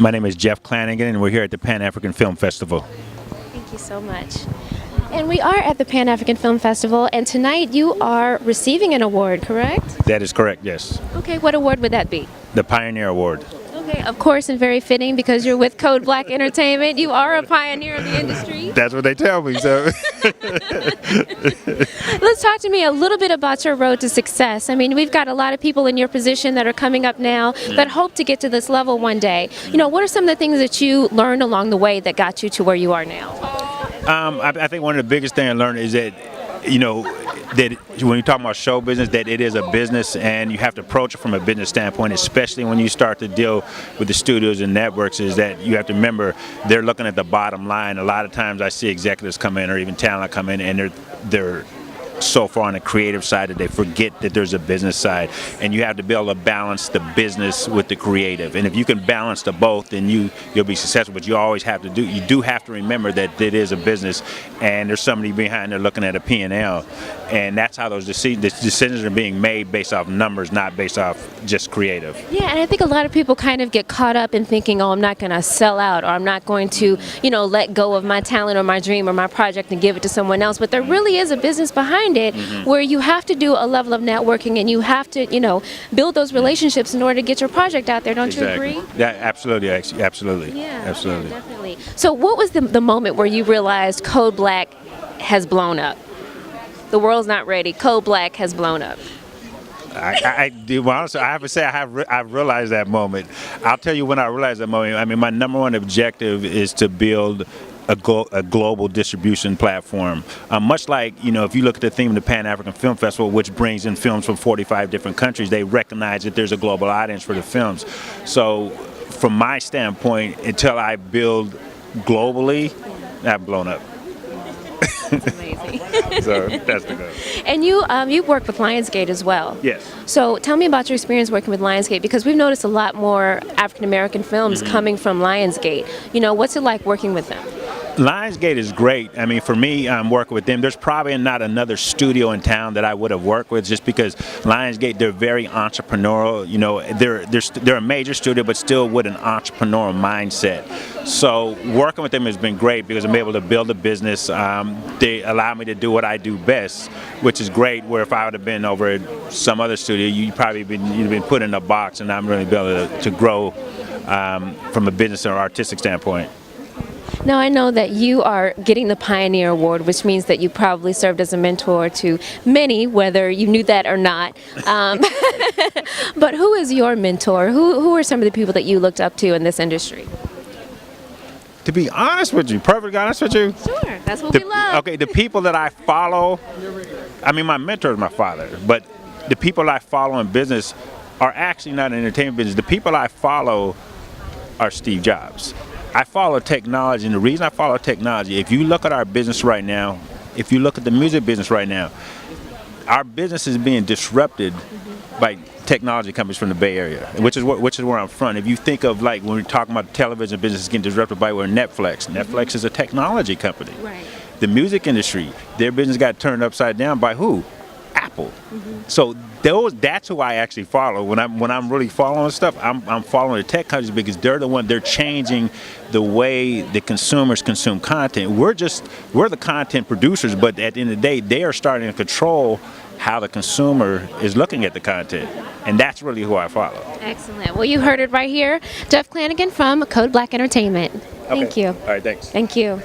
My name is Jeff Clanagan, and we're here at the Pan-African Film Festival. Thank you so much. And we are at the Pan-African Film Festival, and tonight you are receiving an award, correct? That is correct, yes. Okay, what award would that be? The Pioneer Award. Okay, of course, and very fitting because you're with Code Black Entertainment. You are a pioneer of the industry. That's what they tell me, so. Let's talk to me a little bit about your road to success. I mean, we've got a lot of people in your position that are coming up now that hope to get to this level one day. You know, what are some of the things that you learned along the way that got you to where you are now? I think one of the biggest things I learned is that, you know, that when you're talking about show business, that it is a business and you have to approach it from a business standpoint, especially when you start to deal with the studios and networks, is that you have to remember they're looking at the bottom line. A lot of times I see executives come in or even talent come in and they're so far on the creative side that they forget that there's a business side, and you have to be able to balance the business with the creative. And if you can balance the both, then you'll be successful. But you always have to do have to remember that it is a business, and there's somebody behind there looking at a P&L, and that's how those decisions are being made based off numbers, not based off just creative. Yeah, and I think a lot of people kind of get caught up in thinking, oh, I'm not going to sell out, or I'm not going to, you know, let go of my talent or my dream or my project and give it to someone else. But there really is a business behind it, where you have to do a level of networking and you have to, you know, build those relationships in order to get your project out there. Don't you agree? Yeah, absolutely, absolutely. Yeah, absolutely. Yeah, definitely. So what was the moment where you realized Code Black has blown up? The world's not ready. Code Black has blown up. Honestly, I have to say I've realized that moment. I'll tell you when I realized that moment. I mean, my number one objective is to build a global distribution platform. Much like, you know, if you look at the theme of the Pan-African Film Festival, which brings in films from 45 different countries, they recognize that there's a global audience for the films. So from my standpoint, until I build globally, I've blown up. That's amazing. So that's the goal. And you work with Lionsgate as well. Yes. So tell me about your experience working with Lionsgate, because we've noticed a lot more African American films coming from Lionsgate. You know, what's it like working with them? Lionsgate is great. I mean, for me, I'm working with them. There's probably not another studio in town that I would have worked with, just because Lionsgate, they're very entrepreneurial. You know, they're a major studio, but still with an entrepreneurial mindset. So working with them has been great because I'm able to build a business. They allow me to do what I do best, which is great. Where if I would have been over at some other studio, you'd been put in a box, and I'm really able to grow from a business or artistic standpoint. Now, I know that you are getting the Pioneer Award, which means that you probably served as a mentor to many, whether you knew that or not. But who is your mentor? Who are some of the people that you looked up to in this industry? To be honest with you, perfectly honest with you. Sure, that's what we love. Okay, the people that I follow, I mean, my mentor is my father, but the people I follow in business are actually not in entertainment business. The people I follow are Steve Jobs. I follow technology, and the reason I follow technology, if you look at our business right now, if you look at the music business right now, our business is being disrupted by technology companies from the Bay Area, which is where I'm from. If you think of, like, when we're talking about television business getting disrupted by Netflix. Netflix is a technology company. Right. The music industry, their business got turned upside down by who? Apple. So that's who I actually follow. When I'm really following stuff, I'm following the tech companies because they're changing the way the consumers consume content. We're the content producers, but at the end of the day, they are starting to control how the consumer is looking at the content, and that's really who I follow. Excellent. Well, you heard it right here. Jeff Clanagan from Code Black Entertainment. Thank you. All right, thanks. Thank you.